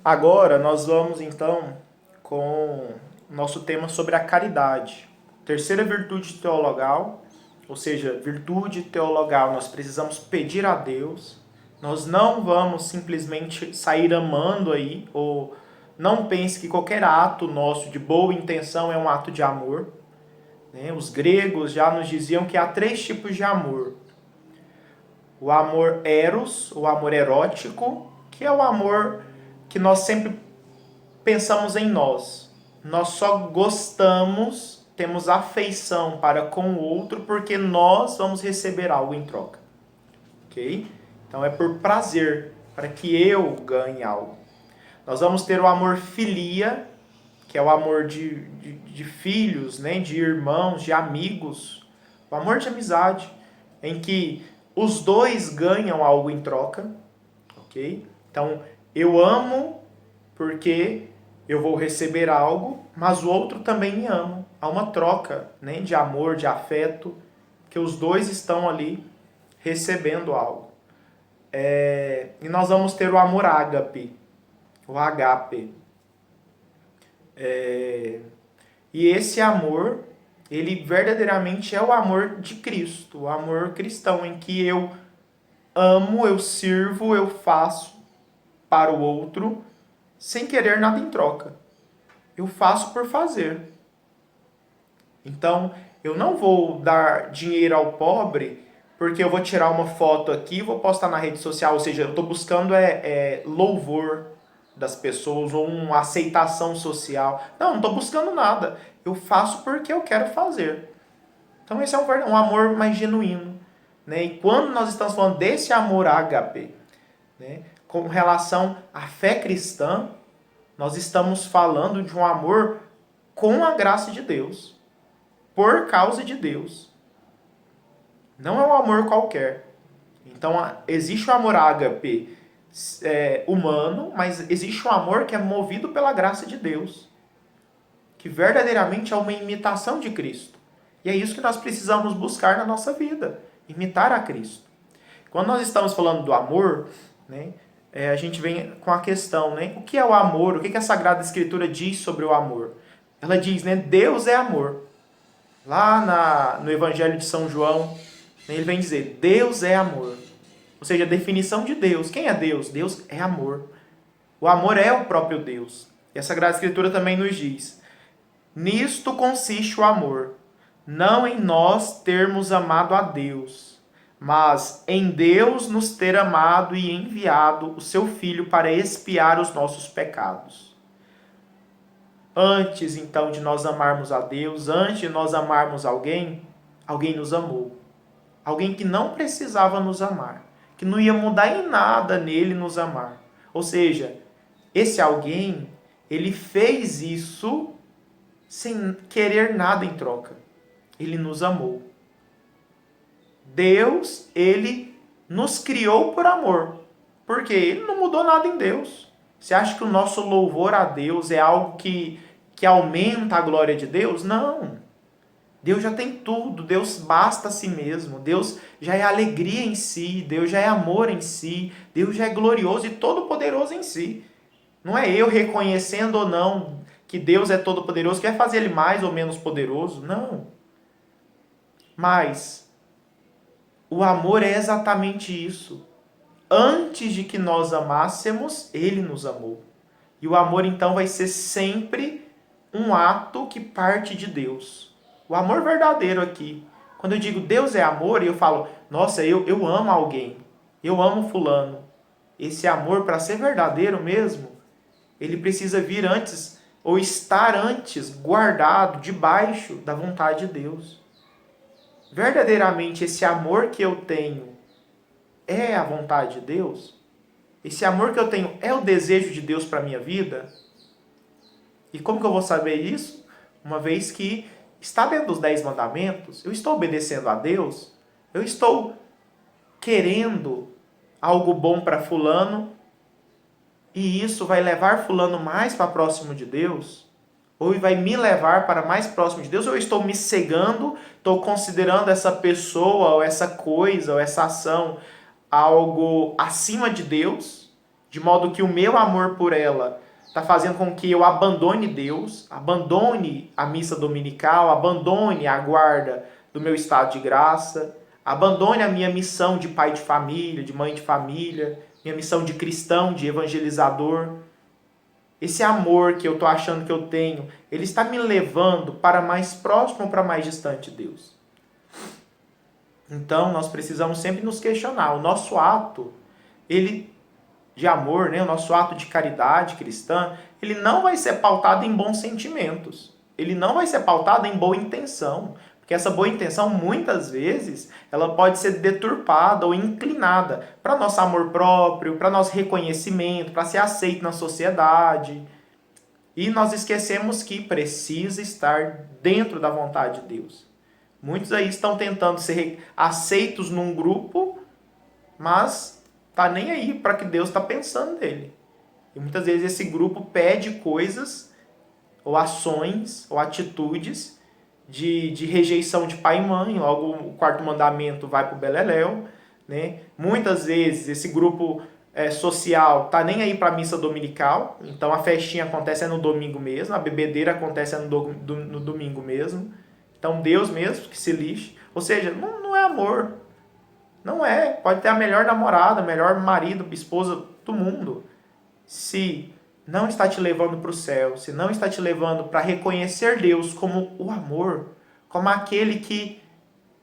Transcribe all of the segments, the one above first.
Agora nós vamos então com o nosso tema sobre a caridade. Terceira virtude teologal, ou seja, virtude teologal, nós precisamos pedir a Deus. Nós não vamos simplesmente sair amando aí, ou não pense que qualquer ato nosso de boa intenção é um ato de amor. Né? Os gregos já nos diziam que há três tipos de amor. O amor eros, o amor erótico, que é o amor que nós sempre pensamos em nós. Nós só gostamos, temos afeição para com o outro porque nós vamos receber algo em troca. Ok? Então é por prazer, para que eu ganhe algo. Nós vamos ter o amor filia, que é o amor de filhos, né? De irmãos, de amigos. O amor de amizade, em que os dois ganham algo em troca. Ok? Então eu amo porque eu vou receber algo, mas o outro também me ama. Há uma troca, né, de amor, de afeto, que os dois estão ali recebendo algo. E nós vamos ter o amor ágape, o agape. E esse amor, ele verdadeiramente é o amor de Cristo, o amor cristão, em que eu amo, eu sirvo, eu faço para o outro, sem querer nada em troca. Eu faço por fazer. Então, eu não vou dar dinheiro ao pobre porque eu vou tirar uma foto aqui e vou postar na rede social. Ou seja, eu estou buscando louvor das pessoas ou uma aceitação social. Não estou buscando nada. Eu faço porque eu quero fazer. Então, esse é um amor mais genuíno. Né? E quando nós estamos falando desse amor ágape, né, com relação à fé cristã, nós estamos falando de um amor com a graça de Deus, por causa de Deus. Não é um amor qualquer. Então, existe o amor ágape humano, mas existe um amor que é movido pela graça de Deus, que verdadeiramente é uma imitação de Cristo. E é isso que nós precisamos buscar na nossa vida, imitar a Cristo. Quando nós estamos falando do amor, né, a gente vem com a questão, né, o que é o amor? O que a Sagrada Escritura diz sobre o amor? Ela diz, né, Deus é amor. Lá no Evangelho de São João, ele vem dizer, Deus é amor. Ou seja, a definição de Deus. Quem é Deus? Deus é amor. O amor é o próprio Deus. E a Sagrada Escritura também nos diz, nisto consiste o amor, não em nós termos amado a Deus, mas em Deus nos ter amado e enviado o seu Filho para expiar os nossos pecados. Antes, então, de nós amarmos a Deus, antes de nós amarmos alguém, alguém nos amou. Alguém que não precisava nos amar, que não ia mudar em nada nele nos amar. Ou seja, esse alguém, ele fez isso sem querer nada em troca. Ele nos amou. Deus, ele nos criou por amor. Porque ele não mudou nada em Deus. Você acha que o nosso louvor a Deus é algo que aumenta a glória de Deus? Não. Deus já tem tudo. Deus basta a si mesmo. Deus já é alegria em si. Deus já é amor em si. Deus já é glorioso e todo-poderoso em si. Não é eu reconhecendo ou não que Deus é todo-poderoso, que vai fazer ele mais ou menos poderoso. Não. Mas o amor é exatamente isso. Antes de que nós amássemos, ele nos amou. E o amor, então, vai ser sempre um ato que parte de Deus. O amor verdadeiro aqui. Quando eu digo Deus é amor, e eu falo, nossa, eu amo alguém. Eu amo fulano. Esse amor, para ser verdadeiro mesmo, ele precisa vir antes, ou estar antes, guardado, debaixo da vontade de Deus. Verdadeiramente, esse amor que eu tenho é a vontade de Deus? Esse amor que eu tenho é o desejo de Deus para a minha vida? E como que eu vou saber isso? Uma vez que está dentro dos 10 mandamentos, eu estou obedecendo a Deus, eu estou querendo algo bom para fulano, e isso vai levar fulano mais para próximo de Deus? Ou vai me levar para mais próximo de Deus? Ou eu estou me cegando, estou considerando essa pessoa, ou essa coisa, ou essa ação algo acima de Deus, de modo que o meu amor por ela está fazendo com que eu abandone Deus, abandone a missa dominical, abandone a guarda do meu estado de graça, abandone a minha missão de pai de família, de mãe de família, minha missão de cristão, de evangelizador. Esse amor que eu estou achando que eu tenho, ele está me levando para mais próximo ou para mais distante de Deus? Então, nós precisamos sempre nos questionar. O nosso ato, ele de amor, né, o nosso ato de caridade cristã, ele não vai ser pautado em bons sentimentos. Ele não vai ser pautado em boa intenção. Porque essa boa intenção, muitas vezes, ela pode ser deturpada ou inclinada para nosso amor próprio, para nosso reconhecimento, para ser aceito na sociedade. E nós esquecemos que precisa estar dentro da vontade de Deus. Muitos aí estão tentando ser aceitos num grupo, mas tá nem aí para que Deus está pensando dele. E muitas vezes esse grupo pede coisas, ou ações, ou atitudes de rejeição de pai e mãe, logo o quarto mandamento vai para o beleléu, né? Muitas vezes esse grupo social tá nem aí para a missa dominical, então a festinha acontece no domingo mesmo, a bebedeira acontece no domingo mesmo, então Deus mesmo que se lixe, ou seja, não é amor, não é, pode ter a melhor namorada, melhor marido, esposa do mundo, se não está te levando para o céu, se não está te levando para reconhecer Deus como o amor, como aquele que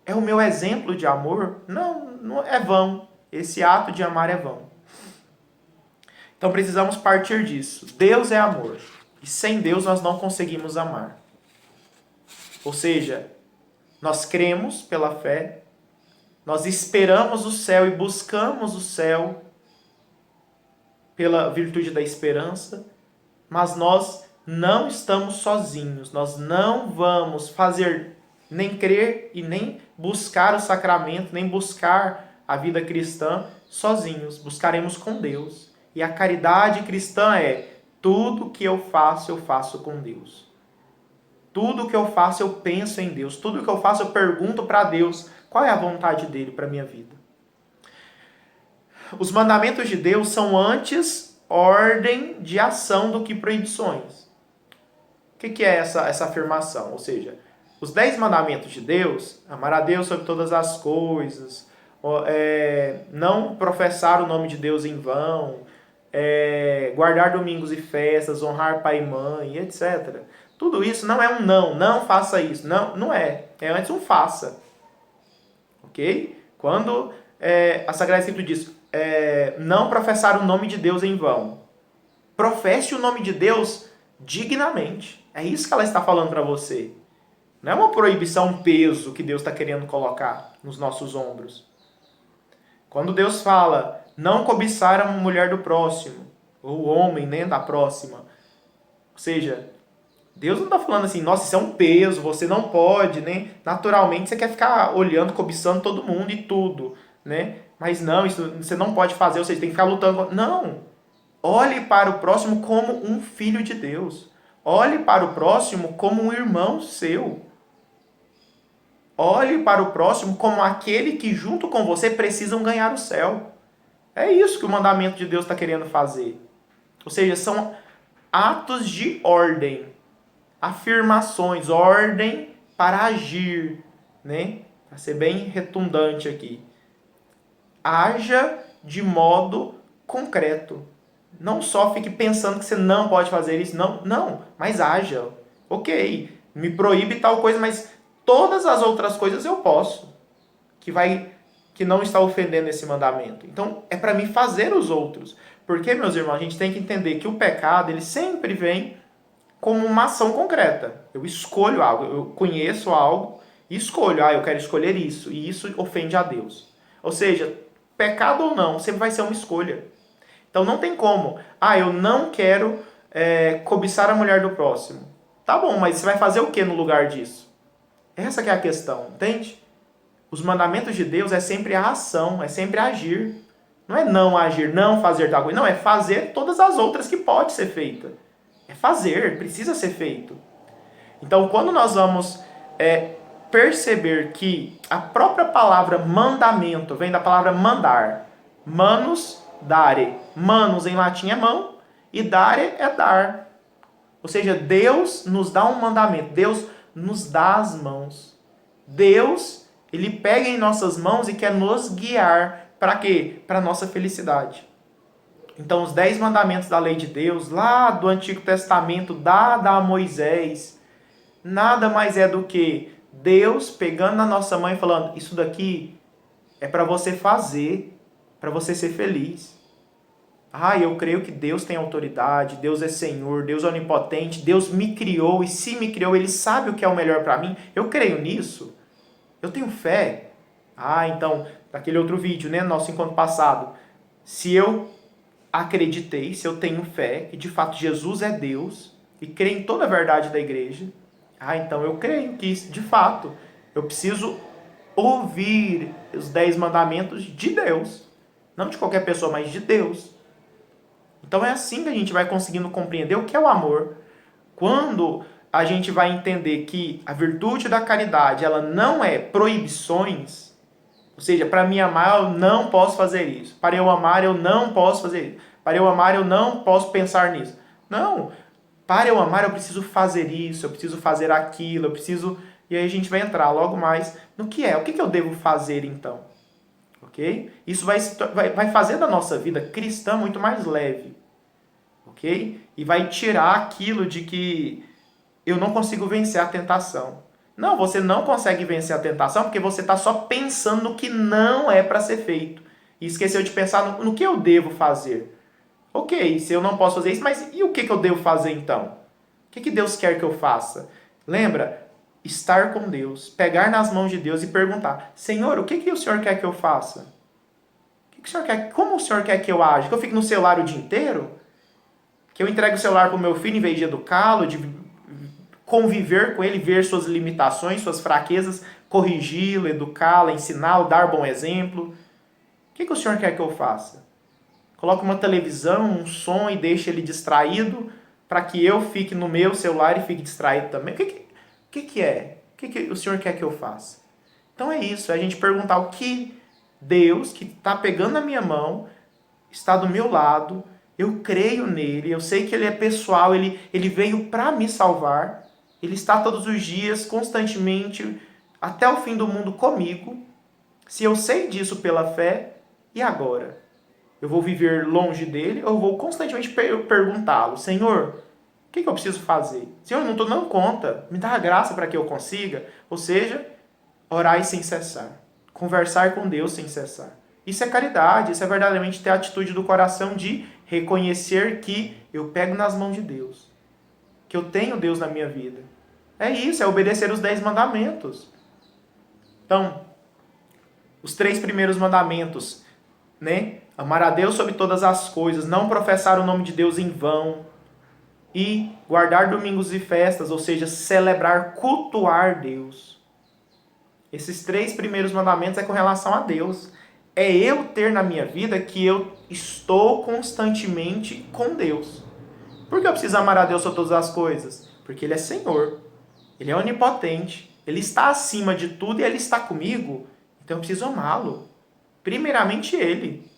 é o meu exemplo de amor, não é vão. Esse ato de amar é vão. Então precisamos partir disso. Deus é amor. E sem Deus nós não conseguimos amar. Ou seja, nós cremos pela fé, nós esperamos o céu e buscamos o céu pela virtude da esperança, mas nós não estamos sozinhos, nós não vamos fazer, nem crer e nem buscar o sacramento, nem buscar a vida cristã sozinhos, buscaremos com Deus. E a caridade cristã é, tudo que eu faço com Deus. Tudo que eu faço, eu penso em Deus. Tudo que eu faço, eu pergunto para Deus qual é a vontade dele para a minha vida. Os mandamentos de Deus são antes ordem de ação do que proibições. O que é essa afirmação? Ou seja, os 10 mandamentos de Deus, amar a Deus sobre todas as coisas, não professar o nome de Deus em vão, guardar domingos e festas, honrar pai e mãe, etc. Tudo isso não é um não faça isso. Não é. É antes um faça. Ok? Quando a Sagrada Escritura diz não professar o nome de Deus em vão. Professe o nome de Deus dignamente. É isso que ela está falando para você. Não é uma proibição, um peso que Deus está querendo colocar nos nossos ombros. Quando Deus fala, não cobiçar a mulher do próximo, ou o homem, né, da próxima. Ou seja, Deus não está falando assim, nossa, isso é um peso, você não pode, né? Naturalmente você quer ficar olhando, cobiçando todo mundo e tudo, né? Mas não, isso você não pode fazer, ou seja, tem que ficar lutando. Não! Olhe para o próximo como um filho de Deus. Olhe para o próximo como um irmão seu. Olhe para o próximo como aquele que junto com você precisam ganhar o céu. É isso que o mandamento de Deus está querendo fazer. Ou seja, são atos de ordem, afirmações, ordem para agir, né? Para ser bem redundante aqui. Haja de modo concreto. Não só fique pensando que você não pode fazer isso. Não, mas haja. Ok, me proíbe tal coisa, mas todas as outras coisas eu posso. Que não está ofendendo esse mandamento. Então, é para mim fazer os outros. Porque, meus irmãos, a gente tem que entender que o pecado, ele sempre vem como uma ação concreta. Eu escolho algo, eu conheço algo e escolho. Eu quero escolher isso. E isso ofende a Deus. Ou seja, pecado ou não, sempre vai ser uma escolha. Então não tem como. Eu não quero cobiçar a mulher do próximo. Tá bom, mas você vai fazer o que no lugar disso? Essa que é a questão, entende? Os mandamentos de Deus é sempre a ação, é sempre agir. Não é não agir, não fazer tal coisa. Não, é fazer todas as outras que pode ser feita. É fazer, precisa ser feito. Então, quando nós vamos perceber que a própria palavra mandamento vem da palavra mandar. Manos Dare. Manus em latim é mão e dare é dar. Ou seja, Deus nos dá um mandamento. Deus nos dá as mãos. Deus, ele pega em nossas mãos e quer nos guiar. Para quê? Para a nossa felicidade. Então, os 10 mandamentos da lei de Deus, lá do Antigo Testamento, dada a Moisés, nada mais é do que Deus pegando na nossa mão e falando, isso daqui é para você fazer, para você ser feliz. Eu creio que Deus tem autoridade, Deus é Senhor, Deus é onipotente, Deus me criou e se me criou, Ele sabe o que é o melhor para mim. Eu creio nisso. Eu tenho fé. Então, daquele outro vídeo, né, nosso encontro passado, se eu acreditei, se eu tenho fé, que de fato Jesus é Deus e creio em toda a verdade da igreja, então eu creio que de fato eu preciso ouvir os 10 mandamentos de Deus. Não de qualquer pessoa, mas de Deus. Então é assim que a gente vai conseguindo compreender o que é o amor. Quando a gente vai entender que a virtude da caridade, ela não é proibições, ou seja, para me amar eu não posso fazer isso. Para eu amar eu não posso fazer isso. Para eu amar eu não posso pensar nisso. Não. Para eu amar eu preciso fazer isso, eu preciso fazer aquilo, eu preciso... E aí a gente vai entrar logo mais no que é. O que eu devo fazer então? Ok? Isso vai fazer da nossa vida cristã muito mais leve. Ok? E vai tirar aquilo de que eu não consigo vencer a tentação. Não, você não consegue vencer a tentação porque você está só pensando no que não é para ser feito. E esqueceu de pensar no que eu devo fazer. Ok, se eu não posso fazer isso, mas e o que eu devo fazer então? O que Deus quer que eu faça? Lembra? Estar com Deus, pegar nas mãos de Deus e perguntar, Senhor, o que o Senhor quer que eu faça? O que o Senhor quer? Como o Senhor quer que eu aja? Que eu fique no celular o dia inteiro? Que eu entregue o celular para o meu filho em vez de educá-lo, de conviver com ele, ver suas limitações, suas fraquezas, corrigi-lo, educá-lo, ensiná-lo, dar bom exemplo. O que o Senhor quer que eu faça? Coloque uma televisão, um som e deixe ele distraído para que eu fique no meu celular e fique distraído também. O que é? O que o Senhor quer que eu faça? Então é isso, é a gente perguntar o que Deus, que está pegando a minha mão, está do meu lado, eu creio nele, eu sei que ele é pessoal, ele veio para me salvar, ele está todos os dias, constantemente, até o fim do mundo comigo. Se eu sei disso pela fé, e agora? Eu vou viver longe dele ou eu vou constantemente perguntá-lo, Senhor, o que eu preciso fazer? Senhor, eu não estou dando conta, me dá a graça para que eu consiga. Ou seja, orar sem cessar, conversar com Deus sem cessar. Isso é caridade, isso é verdadeiramente ter a atitude do coração de reconhecer que eu pego nas mãos de Deus, que eu tenho Deus na minha vida. É isso, é obedecer os 10 mandamentos. Então, os 3 primeiros mandamentos, né? Amar a Deus sobre todas as coisas, não professar o nome de Deus em vão e guardar domingos e festas, ou seja, celebrar, cultuar Deus. Esses 3 primeiros mandamentos é com relação a Deus. É eu ter na minha vida que eu estou constantemente com Deus. Por que eu preciso amar a Deus sobre todas as coisas? Porque Ele é Senhor, Ele é onipotente, Ele está acima de tudo e Ele está comigo, então eu preciso amá-lo. Primeiramente Ele.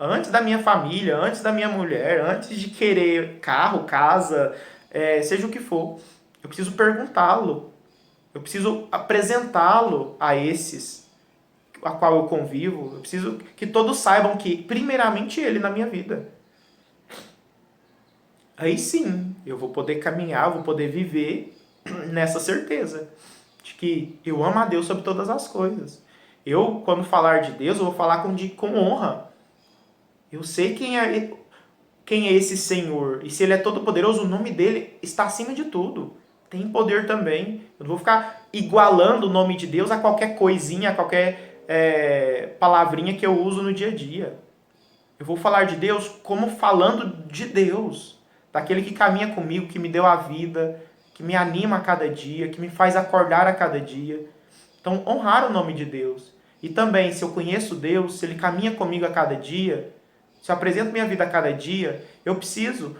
Antes da minha família, antes da minha mulher, antes de querer carro, casa, seja o que for. Eu preciso perguntá-lo. Eu preciso apresentá-lo a esses a qual eu convivo. Eu preciso que todos saibam que, primeiramente, Ele na minha vida. Aí sim, eu vou poder caminhar, vou poder viver nessa certeza de que eu amo a Deus sobre todas as coisas. Eu, quando falar de Deus, eu vou falar com honra. Eu sei quem é esse Senhor. E se Ele é todo poderoso, o nome dEle está acima de tudo. Tem poder também. Eu não vou ficar igualando o nome de Deus a qualquer coisinha, a qualquer palavrinha que eu uso no dia a dia. Eu vou falar de Deus como falando de Deus. Daquele que caminha comigo, que me deu a vida, que me anima a cada dia, que me faz acordar a cada dia. Então, honrar o nome de Deus. E também, se eu conheço Deus, se Ele caminha comigo a cada dia, se eu apresento minha vida a cada dia, eu preciso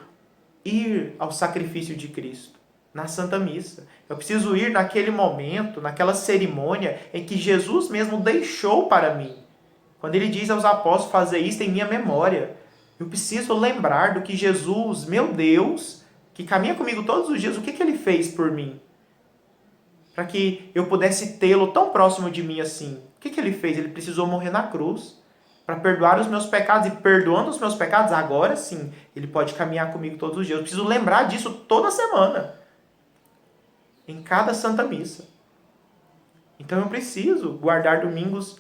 ir ao sacrifício de Cristo, na Santa Missa. Eu preciso ir naquele momento, naquela cerimônia em que Jesus mesmo deixou para mim. Quando ele diz aos apóstolos fazer isso em minha memória, eu preciso lembrar do que Jesus, meu Deus, que caminha comigo todos os dias, o que ele fez por mim? Para que eu pudesse tê-lo tão próximo de mim assim. O que ele fez? Ele precisou morrer na cruz para perdoar os meus pecados. E perdoando os meus pecados, agora sim, ele pode caminhar comigo todos os dias. Eu preciso lembrar disso toda semana. Em cada Santa Missa. Então eu preciso guardar domingos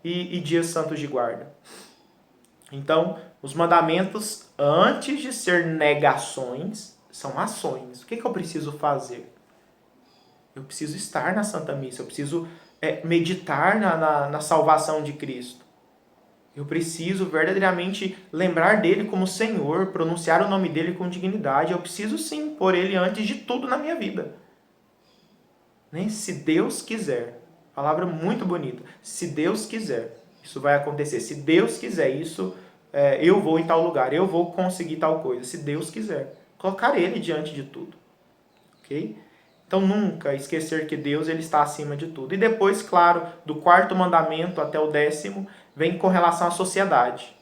e dias santos de guarda. Então, os mandamentos, antes de ser negações, são ações. O que eu preciso fazer? Eu preciso estar na Santa Missa, eu preciso meditar na salvação de Cristo. Eu preciso verdadeiramente lembrar dele como Senhor, pronunciar o nome dele com dignidade. Eu preciso sim pôr ele antes de tudo na minha vida. Né? Se Deus quiser. Palavra muito bonita. Se Deus quiser, isso vai acontecer. Se Deus quiser isso, eu vou em tal lugar, eu vou conseguir tal coisa. Se Deus quiser. Colocar ele diante de tudo. Ok? Então, nunca esquecer que Deus ele está acima de tudo. E depois, claro, do 4º mandamento até o 10º, vem com relação à sociedade.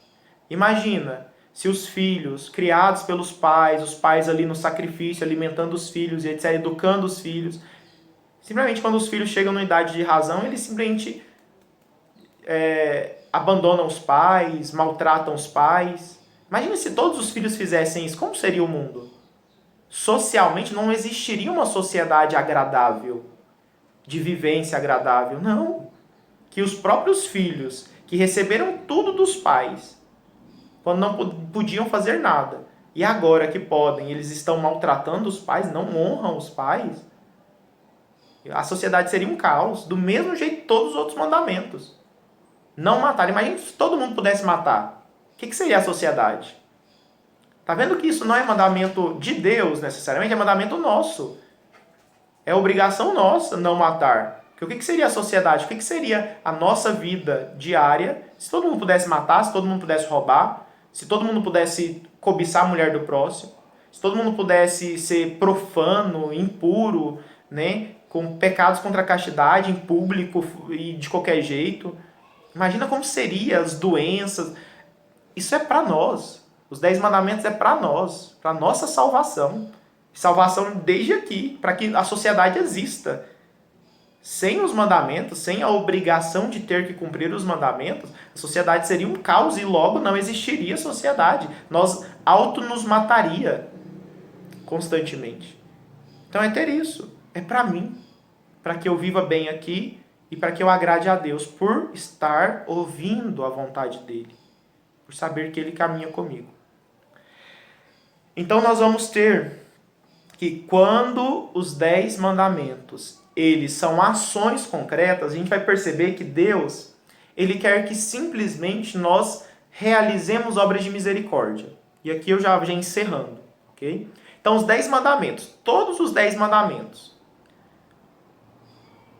Imagina se os filhos, criados pelos pais, os pais ali no sacrifício, alimentando os filhos, etc., educando os filhos, simplesmente quando os filhos chegam na idade de razão, eles simplesmente abandonam os pais, maltratam os pais. Imagina se todos os filhos fizessem isso, como seria o mundo? Socialmente não existiria uma sociedade agradável, de vivência agradável. Não. Que os próprios filhos, que receberam tudo dos pais, quando não podiam fazer nada, e agora que podem, eles estão maltratando os pais, não honram os pais, a sociedade seria um caos, do mesmo jeito todos os outros mandamentos. Não matar. Imagina se todo mundo pudesse matar. O que seria a sociedade? Tá vendo que isso não é mandamento de Deus, necessariamente, é mandamento nosso. É obrigação nossa não matar. Porque o que seria a sociedade? O que seria a nossa vida diária se todo mundo pudesse matar, se todo mundo pudesse roubar, se todo mundo pudesse cobiçar a mulher do próximo, se todo mundo pudesse ser profano, impuro, né, com pecados contra a castidade em público e de qualquer jeito. Imagina como seriam as doenças. Isso é para nós. Os 10 mandamentos é para nós, para nossa salvação. Salvação desde aqui, para que a sociedade exista. Sem os mandamentos, sem a obrigação de ter que cumprir os mandamentos, a sociedade seria um caos e logo não existiria sociedade. Nós nos mataria constantemente. Então é ter isso. É para mim. Para que eu viva bem aqui e para que eu agrade a Deus por estar ouvindo a vontade dele. Por saber que ele caminha comigo. Então nós vamos ter que quando os 10 mandamentos, eles são ações concretas, a gente vai perceber que Deus, ele quer que simplesmente nós realizemos obras de misericórdia. E aqui eu já encerrando, ok? Então os 10 mandamentos, todos os 10 mandamentos,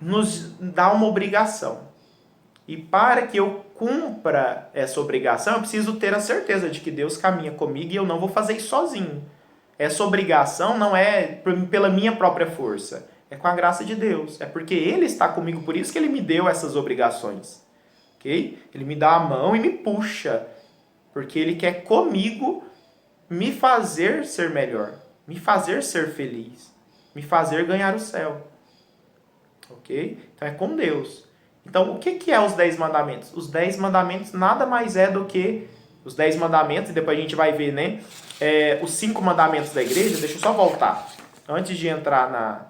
nos dá uma obrigação. E para que eu cumpra essa obrigação, eu preciso ter a certeza de que Deus caminha comigo e eu não vou fazer isso sozinho. Essa obrigação não é pela minha própria força. É com a graça de Deus. É porque Ele está comigo, por isso que Ele me deu essas obrigações. Ok? Ele me dá a mão e me puxa. Porque Ele quer comigo me fazer ser melhor. Me fazer ser feliz. Me fazer ganhar o céu. Ok? Então é com Deus. Então, o que é os 10 mandamentos? Os 10 mandamentos nada mais é do que os 10 mandamentos, e depois a gente vai ver, né? Os 5 mandamentos da igreja. Deixa eu só voltar, antes de entrar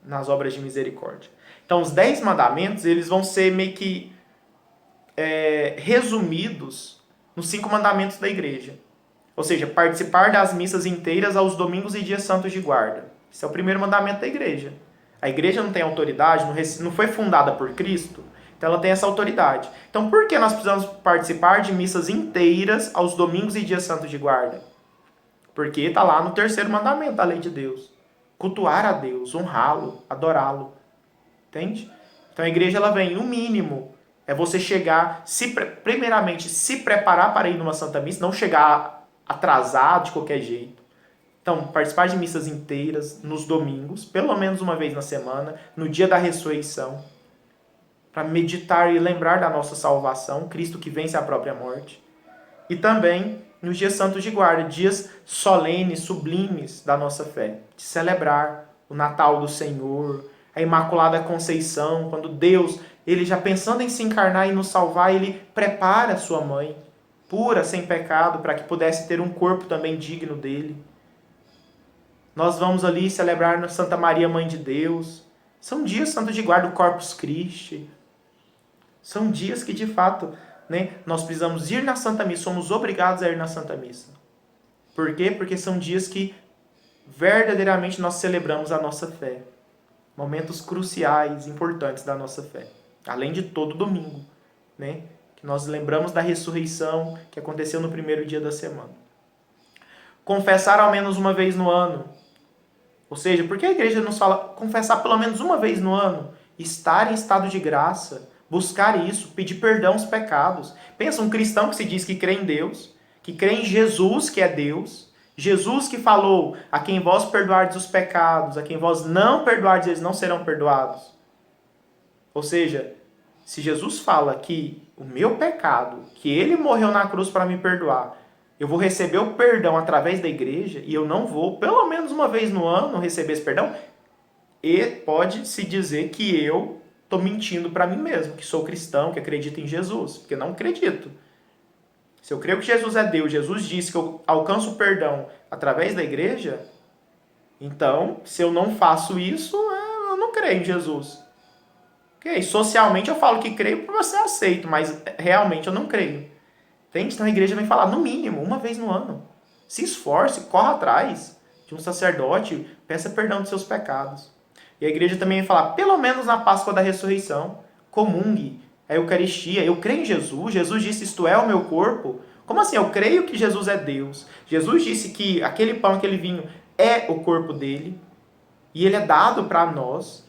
nas obras de misericórdia. Então, os 10 mandamentos, eles vão ser meio que resumidos nos 5 mandamentos da igreja. Ou seja, participar das missas inteiras aos domingos e dias santos de guarda. Esse é o primeiro mandamento da igreja. A igreja não tem autoridade, não foi fundada por Cristo, então ela tem essa autoridade. Então por que nós precisamos participar de missas inteiras aos domingos e dias santos de guarda? Porque está lá no 3º mandamento da lei de Deus. Cultuar a Deus, honrá-lo, adorá-lo. Entende? Então a igreja ela vem, no mínimo, é você chegar, primeiramente se preparar para ir numa Santa Missa, não chegar atrasado de qualquer jeito. Então, participar de missas inteiras nos domingos, pelo menos uma vez na semana, no dia da ressurreição. para meditar e lembrar da nossa salvação, Cristo que vence a própria morte. E também nos dias santos de guarda, dias solenes, sublimes da nossa fé, de celebrar o Natal do Senhor, a Imaculada Conceição, quando Deus, ele já pensando em se encarnar e nos salvar, ele prepara a sua mãe, pura, sem pecado, para que pudesse ter um corpo também digno dele. Nós vamos ali celebrar Santa Maria, Mãe de Deus. São dias santos de guarda, o Corpus Christi. São dias que, de fato, né, nós precisamos ir na Santa Missa, somos obrigados a ir na Santa Missa. Por quê? Porque são dias que verdadeiramente nós celebramos a nossa fé. Momentos cruciais, importantes da nossa fé. Além de todo domingo, né, que nós lembramos da ressurreição que aconteceu no primeiro dia da semana. Confessar ao menos uma vez no ano. Ou seja, por que a igreja nos fala confessar pelo menos uma vez no ano? Estar em estado de graça, buscar isso, pedir perdão aos pecados. Pensa, um cristão que se diz que crê em Deus, que crê em Jesus, que é Deus, Jesus que falou, a quem vós perdoardes os pecados, a quem vós não perdoardes, eles não serão perdoados. Ou seja, se Jesus fala que o meu pecado, que ele morreu na cruz para me perdoar, eu vou receber o perdão através da igreja e eu não vou, pelo menos uma vez no ano, receber esse perdão, e pode-se dizer que eu estou mentindo para mim mesmo, que sou cristão, que acredito em Jesus, porque não acredito. Se eu creio que Jesus é Deus, Jesus disse que eu alcanço o perdão através da igreja, então, se eu não faço isso, eu não creio em Jesus. Ok, socialmente eu falo que creio para ser aceito, mas realmente eu não creio. Entende? Então a igreja vem falar, no mínimo, uma vez no ano. Se esforce, corra atrás de um sacerdote, peça perdão dos seus pecados. E a igreja também vem falar, pelo menos na Páscoa da Ressurreição, comungue a Eucaristia. Eu creio em Jesus, Jesus disse, isto é o meu corpo. Como assim? Eu creio que Jesus é Deus. Jesus disse que aquele pão, aquele vinho é o corpo dele. E ele é dado para nós.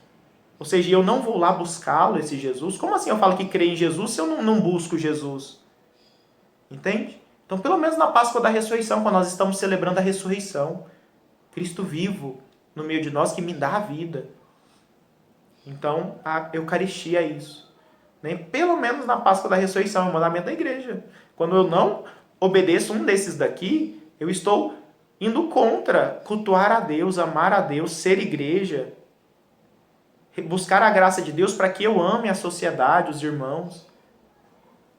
Ou seja, eu não vou lá buscá-lo, esse Jesus. Como assim eu falo que creio em Jesus se eu não busco Jesus? Entende? Então, pelo menos na Páscoa da Ressurreição, quando nós estamos celebrando a ressurreição, Cristo vivo no meio de nós que me dá a vida. Então, a Eucaristia é isso. Né? Pelo menos na Páscoa da Ressurreição, é o mandamento da igreja. Quando eu não obedeço um desses daqui, eu estou indo contra cultuar a Deus, amar a Deus, ser igreja, buscar a graça de Deus para que eu ame a sociedade, os irmãos.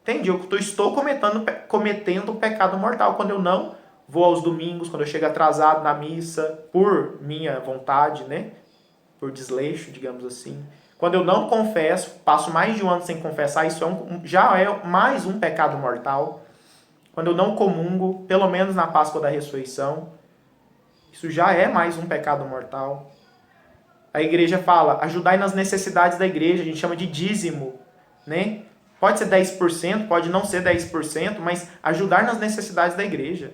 Entende? Eu estou cometendo um pecado mortal quando eu não vou aos domingos, quando eu chego atrasado na missa, por minha vontade, né? Por desleixo, digamos assim. Quando eu não confesso, passo mais de um ano sem confessar, isso já é mais um pecado mortal. Quando eu não comungo, pelo menos na Páscoa da Ressurreição, isso já é mais um pecado mortal. A igreja fala, ajudai nas necessidades da igreja, a gente chama de dízimo, né? Pode ser 10%, pode não ser 10%, mas ajudar nas necessidades da igreja.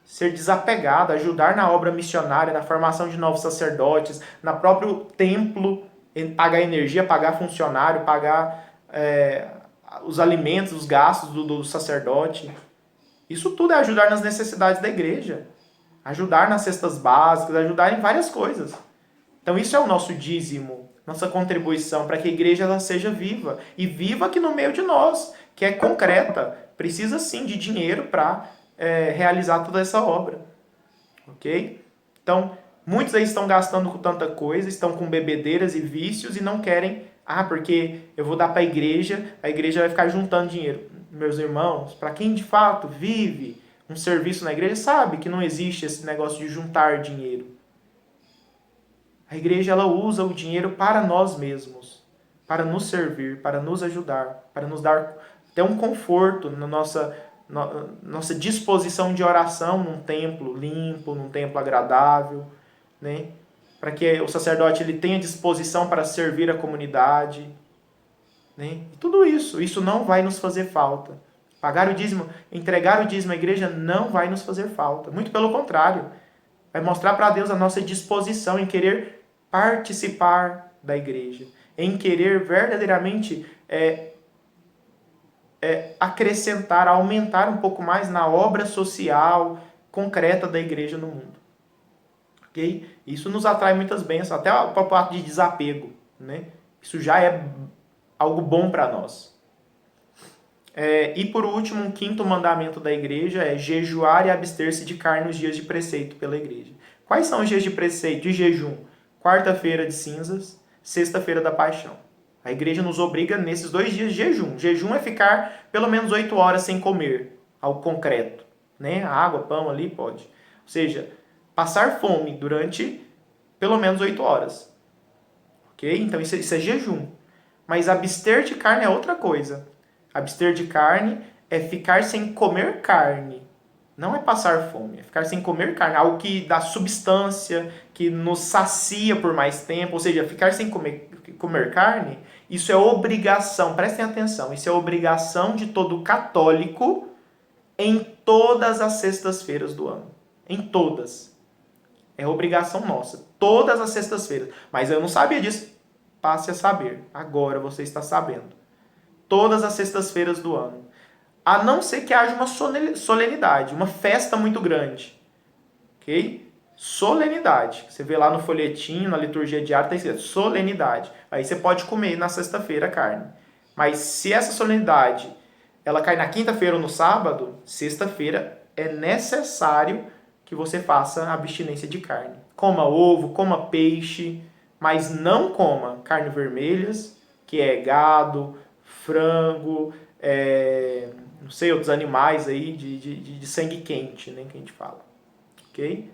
Ser desapegado, ajudar na obra missionária, na formação de novos sacerdotes, no próprio templo, pagar energia, pagar funcionário, pagar os alimentos, os gastos do sacerdote. Isso tudo é ajudar nas necessidades da igreja. Ajudar nas cestas básicas, ajudar em várias coisas. Então isso é o nosso dízimo, nossa contribuição para que a igreja ela seja viva. E viva aqui no meio de nós, que é concreta. Precisa sim de dinheiro para realizar toda essa obra. Ok? Então, muitos aí estão gastando com tanta coisa, estão com bebedeiras e vícios e não querem, porque eu vou dar para a igreja vai ficar juntando dinheiro. Meus irmãos, para quem de fato vive um serviço na igreja, sabe que não existe esse negócio de juntar dinheiro. A igreja ela usa o dinheiro para nós mesmos, para nos servir, para nos ajudar, para nos dar até um conforto na nossa disposição de oração num templo limpo, num templo agradável, né? Para que o sacerdote ele tenha disposição para servir a comunidade, né? E tudo isso não vai nos fazer falta. Pagar o dízimo, entregar o dízimo à igreja não vai nos fazer falta. Muito pelo contrário, vai mostrar para Deus a nossa disposição em querer participar da igreja, em querer verdadeiramente acrescentar, aumentar um pouco mais na obra social concreta da igreja no mundo. Ok? Isso nos atrai muitas bênçãos, até o próprio ato de desapego, né? Isso já é algo bom para nós. E por último, um quinto mandamento da igreja é jejuar e abster-se de carne nos dias de preceito pela igreja. Quais são os dias de preceito, de jejum? Quarta-feira de cinzas, sexta-feira da paixão. A igreja nos obriga nesses 2 dias de jejum. Jejum é ficar pelo menos 8 horas sem comer algo concreto. Né? Água, pão ali pode. Ou seja, passar fome durante pelo menos 8 horas. Ok? Então isso é jejum. Mas abster de carne é outra coisa. Abster de carne é ficar sem comer carne. Não é passar fome, é ficar sem comer carne. Algo que dá substância, que nos sacia por mais tempo. Ou seja, ficar sem comer carne, isso é obrigação. Prestem atenção, isso é obrigação de todo católico em todas as sextas-feiras do ano. Em todas. É obrigação nossa. Todas as sextas-feiras. Mas eu não sabia disso. Passe a saber. Agora você está sabendo. Todas as sextas-feiras do ano. A não ser que haja uma solenidade, uma festa muito grande. Ok? Solenidade. Você vê lá no folhetinho, na liturgia diária, está escrito solenidade. Aí você pode comer na sexta-feira carne. Mas se essa solenidade ela cai na quinta-feira ou no sábado, sexta-feira é necessário que você faça a abstinência de carne. Coma ovo, coma peixe, mas não coma carne vermelhas, que é gado, frango, não sei, outros animais aí de sangue quente, né, que a gente fala. Ok?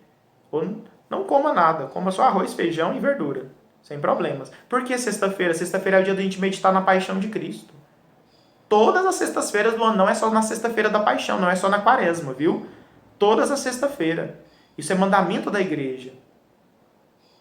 Ou não coma nada, coma só arroz, feijão e verdura, sem problemas. Por que sexta-feira? Sexta-feira é o dia da gente meditar na paixão de Cristo. Todas as sextas-feiras do ano, não é só na sexta-feira da paixão, não é só na quaresma, viu? Todas as sextas-feiras. Isso é mandamento da igreja.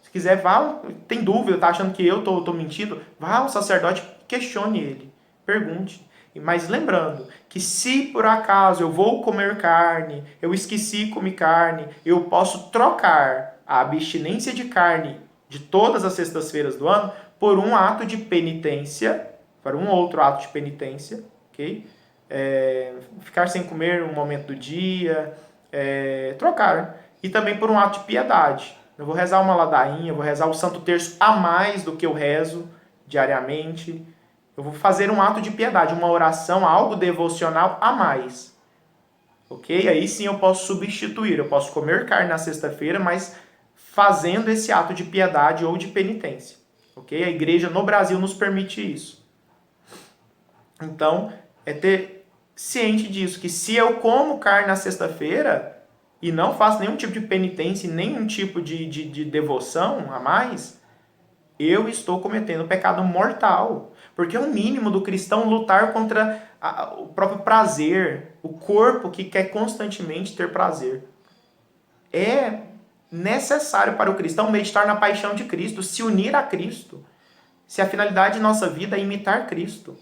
Se quiser, vá, tem dúvida, tá achando que eu tô mentindo? Vá ao sacerdote, questione ele, pergunte. Mas lembrando que se por acaso eu vou comer carne, eu esqueci comer carne, eu posso trocar a abstinência de carne de todas as sextas-feiras do ano por um ato de penitência, para um outro ato de penitência, ok? Ficar sem comer um momento do dia, trocar. E também por um ato de piedade. Eu vou rezar uma ladainha, eu vou rezar o Santo Terço a mais do que eu rezo diariamente. Eu vou fazer um ato de piedade, uma oração, algo devocional a mais. Ok? Aí sim eu posso substituir, eu posso comer carne na sexta-feira, mas fazendo esse ato de piedade ou de penitência. Ok? A igreja no Brasil nos permite isso. Então, é ter ciente disso, que se eu como carne na sexta-feira e não faço nenhum tipo de penitência, nenhum tipo de devoção a mais, eu estou cometendo pecado mortal. Porque é o mínimo do cristão lutar contra o próprio prazer, o corpo que quer constantemente ter prazer. É necessário para o cristão meditar na paixão de Cristo, se unir a Cristo. Se a finalidade de nossa vida é imitar Cristo.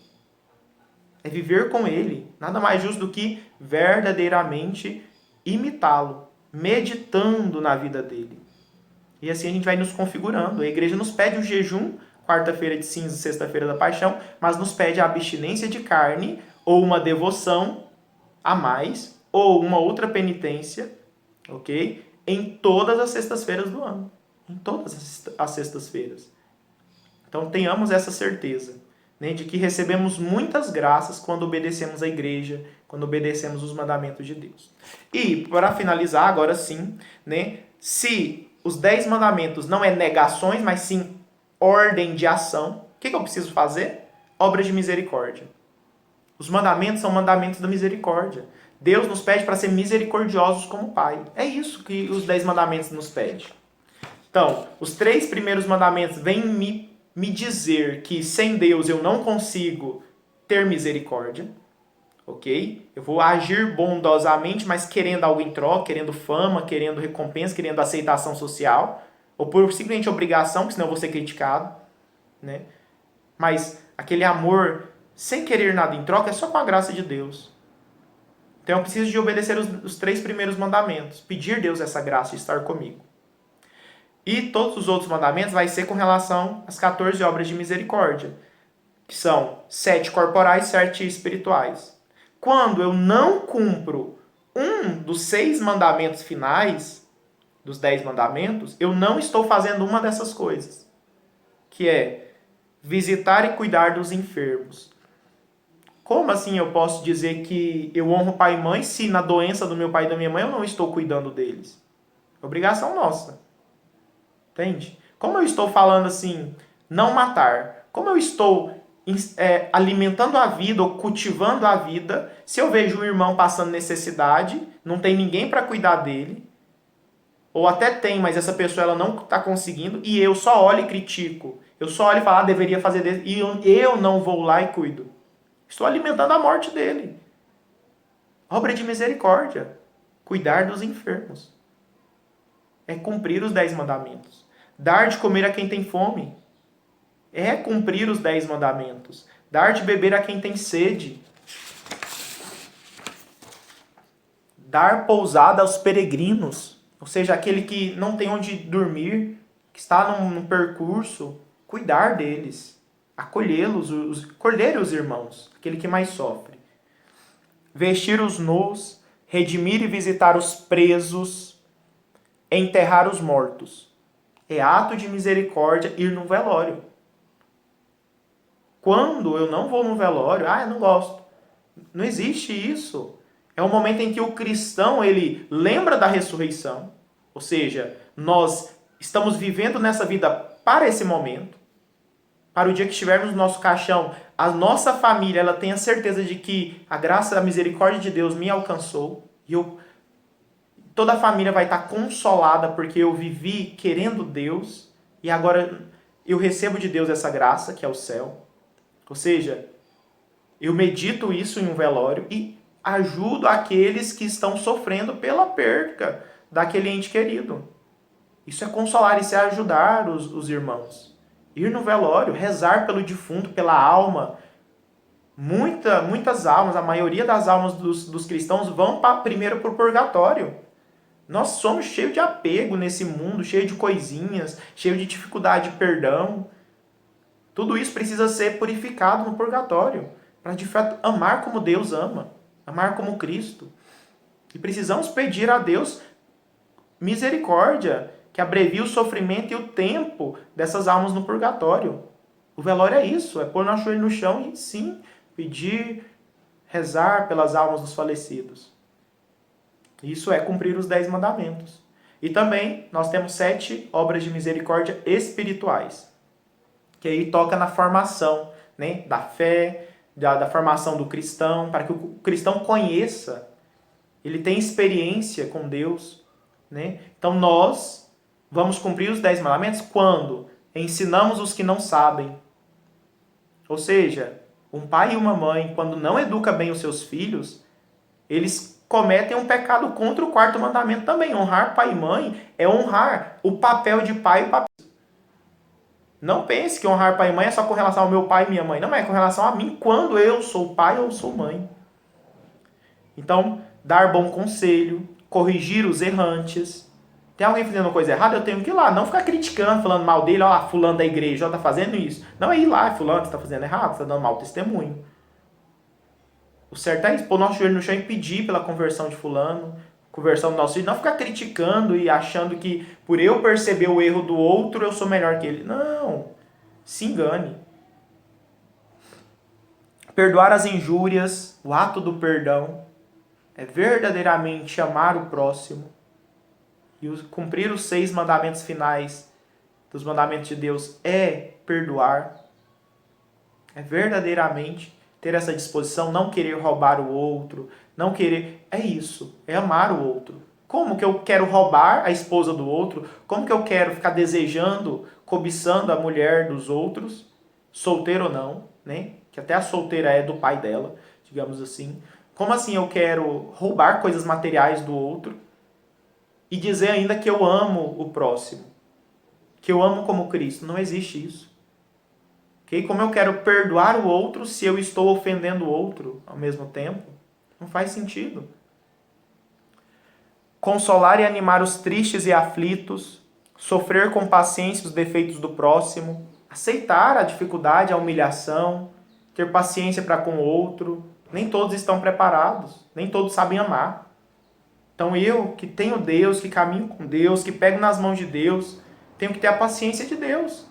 É viver com Ele. Nada mais justo do que verdadeiramente imitá-lo, meditando na vida dele. E assim a gente vai nos configurando. A igreja nos pede o jejum, quarta-feira de cinza, sexta-feira da paixão, mas nos pede a abstinência de carne, ou uma devoção a mais, ou uma outra penitência, ok? Em todas as sextas-feiras do ano. Em todas as sextas-feiras. Então tenhamos essa certeza, né, de que recebemos muitas graças quando obedecemos a igreja, quando obedecemos os mandamentos de Deus. E, para finalizar, agora sim, né, se os 10 mandamentos não é negações, mas sim ordem de ação, o que eu preciso fazer? Obra de misericórdia. Os mandamentos são mandamentos da misericórdia. Deus nos pede para ser misericordiosos como Pai. É isso que os 10 mandamentos nos pedem. Então, os 3 primeiros mandamentos vêm me dizer que sem Deus eu não consigo ter misericórdia. Ok? Eu vou agir bondosamente, mas querendo algo em troca, querendo fama, querendo recompensa, querendo aceitação social, ou por simplesmente obrigação, porque senão eu vou ser criticado, né? Mas aquele amor sem querer nada em troca é só com a graça de Deus. Então eu preciso de obedecer os 3 primeiros mandamentos, pedir a Deus essa graça de estar comigo. E todos os outros mandamentos vai ser com relação às 14 obras de misericórdia, que são 7 corporais e 7 espirituais. Quando eu não cumpro um dos 6 mandamentos finais, dos 10 mandamentos, eu não estou fazendo uma dessas coisas. Que é visitar e cuidar dos enfermos. Como assim eu posso dizer que eu honro pai e mãe se na doença do meu pai e da minha mãe eu não estou cuidando deles? É obrigação nossa. Entende? Como eu estou falando assim, não matar? Como eu estou alimentando a vida ou cultivando a vida se eu vejo um irmão passando necessidade, não tem ninguém para cuidar dele, ou até tem, mas essa pessoa ela não está conseguindo, e eu só olho e critico. Eu só olho e falo, deveria fazer desse, e eu não vou lá e cuido. Estou alimentando a morte dele. Obra de misericórdia. Cuidar dos enfermos. É cumprir os 10 mandamentos. Dar de comer a quem tem fome. É cumprir os 10 mandamentos. Dar de beber a quem tem sede. Dar pousada aos peregrinos. Ou seja, aquele que não tem onde dormir, que está num percurso. Cuidar deles. Acolhê-los, acolher os irmãos. Aquele que mais sofre. Vestir os nus. Redimir e visitar os presos. Enterrar os mortos. É ato de misericórdia ir no velório. Quando eu não vou no velório, eu não gosto. Não existe isso. É um momento em que o cristão, ele lembra da ressurreição. Ou seja, nós estamos vivendo nessa vida para esse momento. Para o dia que estivermos no nosso caixão, a nossa família, ela tem a certeza de que a graça, a misericórdia de Deus me alcançou. E toda a família vai estar consolada porque eu vivi querendo Deus. E agora eu recebo de Deus essa graça, que é o céu. Ou seja, eu medito isso em um velório e ajudo aqueles que estão sofrendo pela perda daquele ente querido. Isso é consolar, isso é ajudar os irmãos. Ir no velório, rezar pelo defunto, pela alma. Muitas almas, a maioria das almas dos cristãos vão primeiro para o purgatório. Nós somos cheios de apego nesse mundo, cheio de coisinhas, cheio de dificuldade de perdão. Tudo isso precisa ser purificado no purgatório, para de fato amar como Deus ama, amar como Cristo. E precisamos pedir a Deus misericórdia, que abrevie o sofrimento e o tempo dessas almas no purgatório. O velório é isso, é pôr nosso joelho no chão e sim, pedir, rezar pelas almas dos falecidos. Isso é cumprir os 10 mandamentos. E também nós temos 7 obras de misericórdia espirituais, que aí toca na formação, né, da fé, da formação do cristão, para que o cristão conheça, ele tenha experiência com Deus. Né? Então nós vamos cumprir os 10 mandamentos quando ensinamos os que não sabem. Ou seja, um pai e uma mãe, quando não educa bem os seus filhos, eles cometem um pecado contra o 4º mandamento também. Honrar pai e mãe é honrar o papel de pai e papel. Não pense que honrar pai e mãe é só com relação ao meu pai e minha mãe. Não, é com relação a mim quando eu sou pai ou sou mãe. Então, dar bom conselho, corrigir os errantes. Tem alguém fazendo coisa errada, eu tenho que ir lá. Não ficar criticando, falando mal dele. Ó, fulano da igreja, ó, tá fazendo isso. Não é ir lá, fulano, você tá fazendo errado, você tá dando mau testemunho. O certo é isso, pôr nosso joelho no chão e pedir pela conversão de fulano, conversão do nosso filho. Não ficar criticando e achando que por eu perceber o erro do outro, eu sou melhor que ele. Não, se engane. Perdoar as injúrias, o ato do perdão, é verdadeiramente amar o próximo e cumprir os 6 mandamentos finais dos mandamentos de Deus é perdoar. É verdadeiramente ter essa disposição, não querer roubar o outro, não querer... É isso, é amar o outro. Como que eu quero roubar a esposa do outro? Como que eu quero ficar desejando, cobiçando a mulher dos outros, solteiro ou não, né? Que até a solteira é do pai dela, digamos assim. Como assim eu quero roubar coisas materiais do outro e dizer ainda que eu amo o próximo? Que eu amo como Cristo? Não existe isso. Okay? Como eu quero perdoar o outro se eu estou ofendendo o outro ao mesmo tempo? Não faz sentido. Consolar e animar os tristes e aflitos, sofrer com paciência os defeitos do próximo, aceitar a dificuldade, a humilhação, ter paciência para com o outro. Nem todos estão preparados, nem todos sabem amar. Então eu, que tenho Deus, que caminho com Deus, que pego nas mãos de Deus, tenho que ter a paciência de Deus.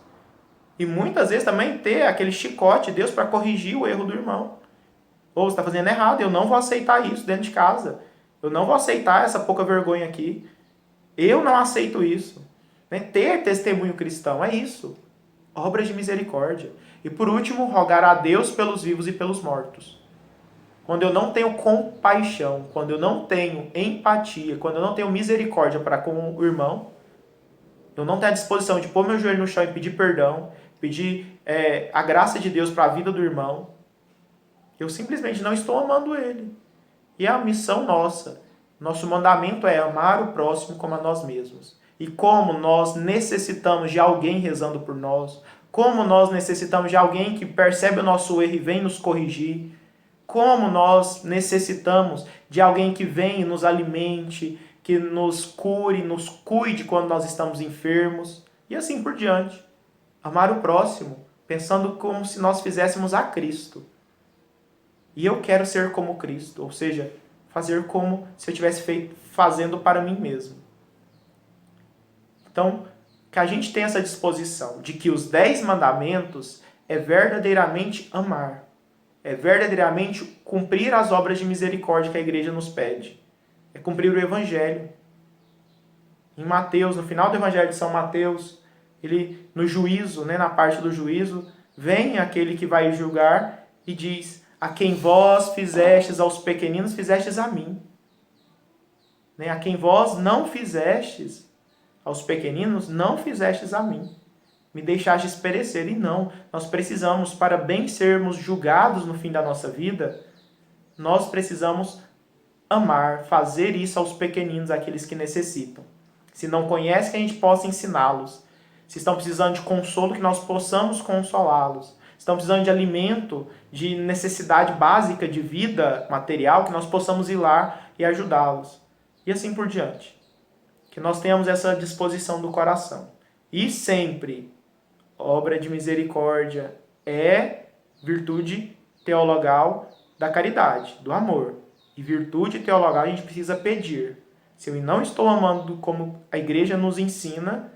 E muitas vezes também ter aquele chicote de Deus para corrigir o erro do irmão. Ou você está fazendo errado, eu não vou aceitar isso dentro de casa. Eu não vou aceitar essa pouca vergonha aqui. Eu não aceito isso. Né? Ter testemunho cristão é isso. Obras de misericórdia. E por último, rogar a Deus pelos vivos e pelos mortos. Quando eu não tenho compaixão, quando eu não tenho empatia, quando eu não tenho misericórdia para com o irmão, eu não tenho a disposição de pôr meu joelho no chão e pedir perdão, pedir a graça de Deus para a vida do irmão, eu simplesmente não estou amando ele. E é a missão nossa. Nosso mandamento é amar o próximo como a nós mesmos. E como nós necessitamos de alguém rezando por nós, como nós necessitamos de alguém que percebe o nosso erro e vem nos corrigir, como nós necessitamos de alguém que vem e nos alimente, que nos cure, nos cuide quando nós estamos enfermos, e assim por diante. Amar o próximo, pensando como se nós fizéssemos a Cristo. E eu quero ser como Cristo, ou seja, fazer como se eu estivesse fazendo para mim mesmo. Então, que a gente tenha essa disposição de que os 10 mandamentos é verdadeiramente amar. É verdadeiramente cumprir as obras de misericórdia que a igreja nos pede. É cumprir o Evangelho. Em Mateus, no final do Evangelho de São Mateus, ele, no juízo, na parte do juízo, vem aquele que vai julgar e diz: a quem vós fizestes aos pequeninos, fizestes a mim. A quem vós não fizestes aos pequeninos, não fizestes a mim. Me deixastes perecer. E não, nós precisamos, para bem sermos julgados no fim da nossa vida, nós precisamos amar, fazer isso aos pequeninos, aqueles que necessitam. Se não conhecem, que a gente possa ensiná-los. Se estão precisando de consolo, que nós possamos consolá-los. Se estão precisando de alimento, de necessidade básica de vida material, que nós possamos ir lá e ajudá-los. E assim por diante. Que nós tenhamos essa disposição do coração. E sempre, obra de misericórdia é virtude teologal da caridade, do amor. E virtude teologal a gente precisa pedir. Se eu não estou amando como a igreja nos ensina,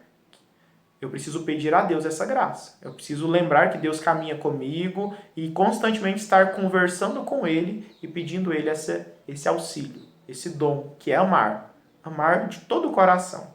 eu preciso pedir a Deus essa graça. Eu preciso lembrar que Deus caminha comigo e constantemente estar conversando com Ele e pedindo a Ele esse auxílio, esse dom, que é amar. Amar de todo o coração.